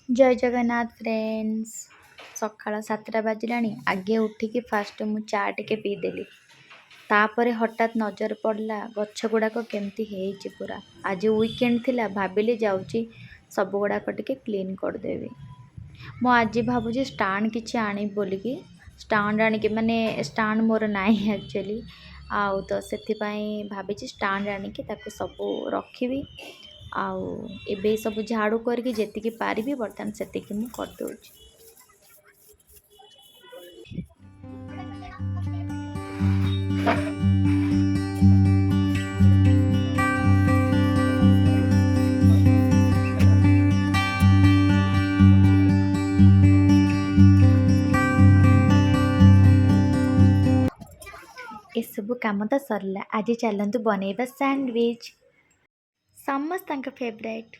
जय जगन्नाथ फ्रेंड्स। सकाळ 7टा बाजिलाणी आगे उठिकी फास्ट मु चा टिके पीदेली। तापर हठात नजर पड़ला गछ गुड़ाक केमती हेइची पूरा। आज वीकेंड थिला भाबिली जाउची सब गुड़ाक टिके क्लीन करदेवी। मु आज भाबुची स्टांड किछि आनी बोलिकी स्टांड आनिके माने स्टांड मोर नाही एक्चुअली आउ तो सेथि पई भाबिची स्टांड आनिके ताको सब रखिबी। आउ एबे सब झाड़ू करके जेतिकी पारिबी बर्तन सेतिकी मु कर दउची। ए सब काम तो सरला। आज चलतु बनैबा सैंडविच समस्त फेवरेट।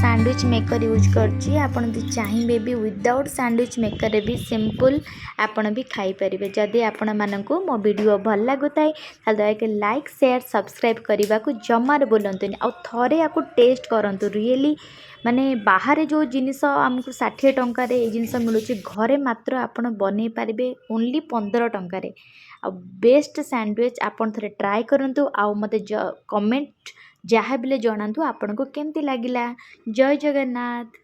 सैंडविच मेकर यूज करची आपन भी चाहिए भी विदाउट सैंडविच मेकर भी सिंपल आपन भी खाई परिबे। जदि आपण मानकु मो वीडियो भल लागुताई ताल दया लाइक शेयर सब्सक्राइब करने को जमार बोलतुनि आ थरे याकु टेस्ट करंतु। रियली माने बाहर जो जिनिस आमको 60 टंकार ये जिनिस मिलूँ घरे मात्र आपन बनै पारिबे ओनली 15 टंकार। आ बेस्ट सैंडविच आपन थरे ट्राई करंतु आ मते कमेंट जहाँ भी जनातु आपन को केमती लागिला। जय जगन्नाथ।